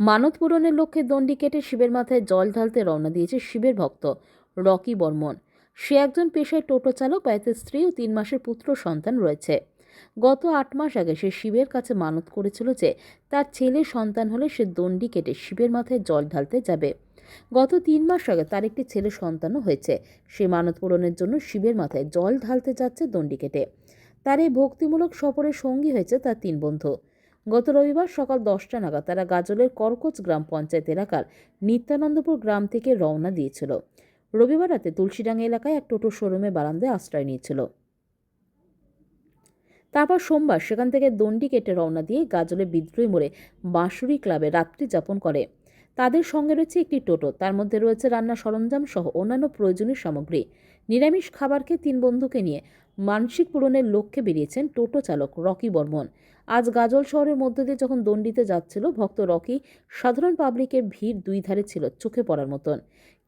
মানত পূরণের লক্ষ্যে দণ্ডি কেটে শিবের মাথায় জল ঢালতে রওনা দিয়েছে শিবের ভক্ত রকি বর্মন। সে একজন পেশায় টোটো চালক, বাড়িতে স্ত্রী ও 3 মাসের পুত্র সন্তান রয়েছে। গত 8 মাস আগে সে শিবের কাছে মানত করেছিল যে তার ছেলে সন্তান হলে সে দণ্ডি কেটে শিবের মাথায় জল ঢালতে যাবে। গত 3 মাস আগে তার একটি ছেলে সন্তানও হয়েছে। সে মানত পূরণের জন্য শিবের মাথায় জল ঢালতে যাচ্ছে দণ্ডি কেটে। তার এই ভক্তিমূলক সফরের সঙ্গী হয়েছে তার 3 বন্ধু। গত রবিবার সকাল 10টা নাগাদ তারা গাজলের করকোচ গ্রাম পঞ্চায়েত এলাকার নিত্যানন্দপুর গ্রাম থেকে রওনা দিয়েছিল। রবিবার রাতে তুলসীডাঙ্গা এলাকায় এক টোটো শোরুমে বারান্দায় আশ্রয় নিয়েছিল। তারপর সোমবার সেখান থেকে দণ্ডি কেটে রওনা দিয়ে গাজলে বিদ্রোহী মোড়ে বাঁশুড়ি ক্লাবে রাত্রি যাপন করে। তাদের সঙ্গে রয়েছে একটি টোটো, তার মধ্যে রয়েছে রান্নার সরঞ্জাম সহ অন্যান্য প্রয়োজনীয় সামগ্রী। নিরামিষ খাবারকে 3 বন্ধুকে নিয়ে মানসিক পূরণের লক্ষ্যে বেরিয়েছেন টোটো চালক রকি বর্মন। আজ গাজল শহরের মধ্য দিয়ে যখন দণ্ডিতে যাচ্ছিল, ভক্ত রকি সাধারণ পাবলিকের ভিড় দুই ধারে ছিল চোখে পড়ার মতন।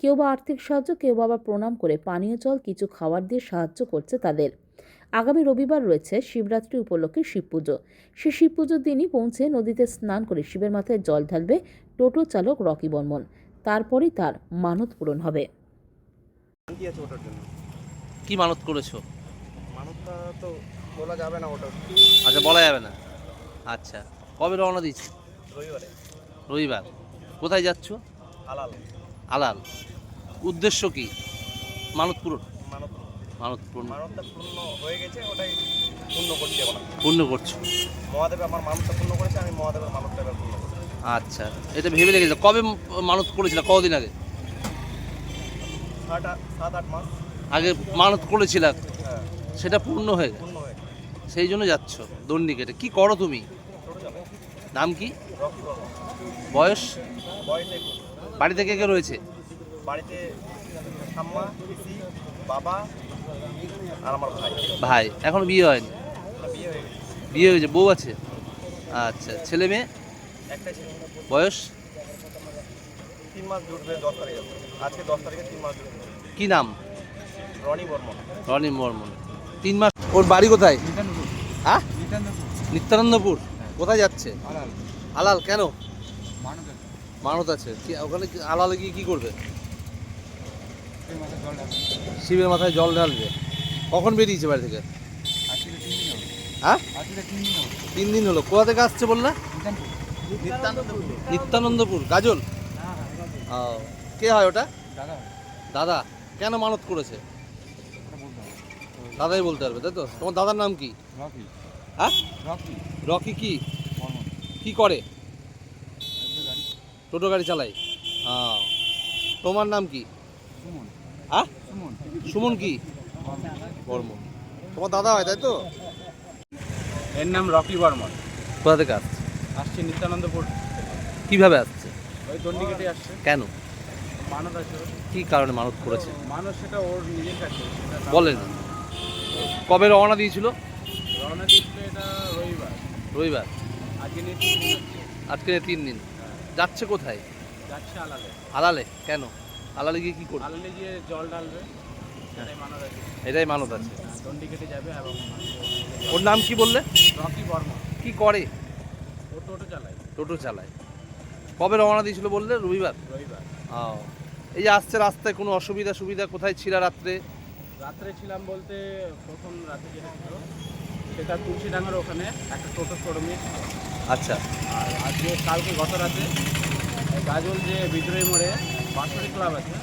কেউ বা আর্থিক সাহায্য, কেউ বা আবার প্রণাম করে পানীয় জল, কিছু খাবার দিয়ে সাহায্য করছে তাদের। আগামী রবিবার রয়েছে শিবরাত্রি উপলক্ষে শিব পুজো। সে শিব পুজোর দিনই পৌঁছে নদীতে স্নান করে শিবের মাথায় জল ঢালবে টোটো চালক রকি বর্মন। তারপরেই তার মানত পূরণ হবে। কি আছে ওটার জন্য? কি মানত করেছো? মানবটা তো বলা যাবে না ওটা। আচ্ছা, বলা যাবে না। আচ্ছা, কবে রওনা দিচ্ছ? রবিবারে। রবিবার। কোথায় যাচ্ছ? হালাল। আলাল। উদ্দেশ্য কি? মানত পূরণ। মানব মানত পূরণ মানবটা পূর্ণ হয়ে গেছে, ওটাই পূর্ণ করছি এখন। পূর্ণ করছো। মহাদেব আমার মানবটা পূর্ণ করেছে, আমি মহাদেবের মানবটা এবার পূর্ণ করছি। আচ্ছা, এটা ভেবে রেখেছো? কবে মানত করেছিল? কতদিন আগে? 7-8 মাস আগে মানত করেছিল, হ্যাঁ, সেটা পূর্ণ হয়ে গেছে, পূর্ণ হয়ে গেছে। সেই জন্য যাচ্ছ দণ্ডি কেটে। কি করো তুমি? ছোটো যাবে নাম কি? রকি বর্মন। বয়স? বয়স 21। বাড়িতে কে কে রয়েছে? বাড়িতে ঠাম্মা, পিসি, বাবা আর আমার ভাই। ভাই এখন বিয়ে হয়নি? আমার বিয়ে হয়ে গেছে, বিয়ে হয়েছে, বউ আছে? আচ্ছা, ছেলে মেয়ে? একটাই ছিল। বয়স? 3 মাস জুটবে 10 তারিখে। আজকে 10 তারিখে 3 মাস জুটবে। কি নাম? রনি বর্মন। রনি বর্মন। 3 মাস। ওর বাড়ি কোথায়? হ্যাঁ, নিত্যানন্দপুর। কোথায় যাচ্ছে? আলাল। কেন? মানত আছে। ওখানে আলালে গিয়ে কি করবে? শিবের মাথায় জল ঢালবে। কখন বেরিয়েছে বাড়ি থেকে? হ্যাঁ, 3 দিন হলো। কোথা থেকে আসছে বললা? নিত্যানন্দপুর। গাজল। ও, কে হয় ওটা? দাদা। কেন মানত করেছে? দাদাই বলতে পারবে, তাই তো? তোমার দাদার নাম কি? হ্যাঁ, রকি। কি করে? টোটো গাড়ি চালাই। তোমার নাম কি? হ্যাঁ, সুমন। কি বর্মন? তোমার দাদা হয়, তাই তো? এর নাম রকি বর্মন। কোথা থেকে আসছে? আসছে নিত্যানন্দপুর। কিভাবে আসছে? ওই দণ্ডি কেটে আসছে। কেন? মানত আছে ওর। কি কারণে মানত করেছে? মানুষ সেটা ওর নিজের কাছে, সেটা কারো বলেন। না। কবে রওনা দিয়েছিল? রওনা দিয়েছিল এটা রবিবার। রবিবার। আজকে নিয়ে 3 দিন হচ্ছে। আজকে 3 দিন। যাচ্ছে কোথায়? যাচ্ছে আলালে। আলালে। কেন? আলালে গিয়ে কি করবে? আলালে গিয়ে জল ঢালবে, সেটাই মানত আছে। এটাই মানত আছে। দণ্ডি কেটে যাবে এবং ওর নাম কি বললে? রকি বর্মন। কি করে? ও টোটো চালায়। টোটো চালায়। কবে রওনা দিয়েছিল বললে? রবিবার। রবিবার। ও, এই যে আসছে, রাস্তায় কোনো সুবিধা কোথায় ছিল রাত্রে? রাত্রে ছিলাম বলতে প্রথম রাতে যেটা ছিল সেটা তুলসীডাঙ্গার ওখানে একটা টোটো শোরুমে ছিল। আচ্ছা। আর কালকে গত রাতে গাজল যে বিদ্রোহী মোড়ে বাঁশুড়ি ক্লাব আছে,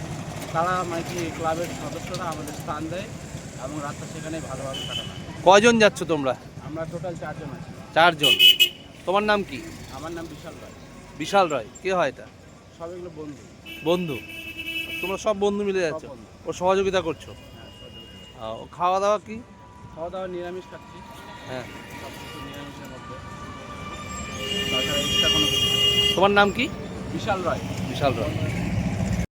তারা মানে কি ক্লাবের সদস্যরা আমাদের স্থান দেয় এবং রাতটা সেখানেই ভালোভাবে কাটানো হয়। কয়জন যাচ্ছ তোমরা? আমরা টোটাল 4 জন আছি। 4 জন। তোমার নাম কি? আমার নাম বিশাল রায়। বিশাল রায়। কে হয় এটা? সব এগুলো বন্ধু। বন্ধু। তোমরা সব বন্ধু মিলে যাচ্ছ? সব বন্ধু। ও সহযোগিতা করছো? হ্যাঁ, সহযোগিতা। ও, খাওয়া দাওয়া কি? খাওয়া দাওয়া নিরামিষ খাচ্ছি, হ্যাঁ। সব কিছু নিরামিষের মধ্যে, তাছাড়া এক্সট্রা কোনো কিছু না। তোমার নাম কি? বিশাল রায়। বিশাল রায়।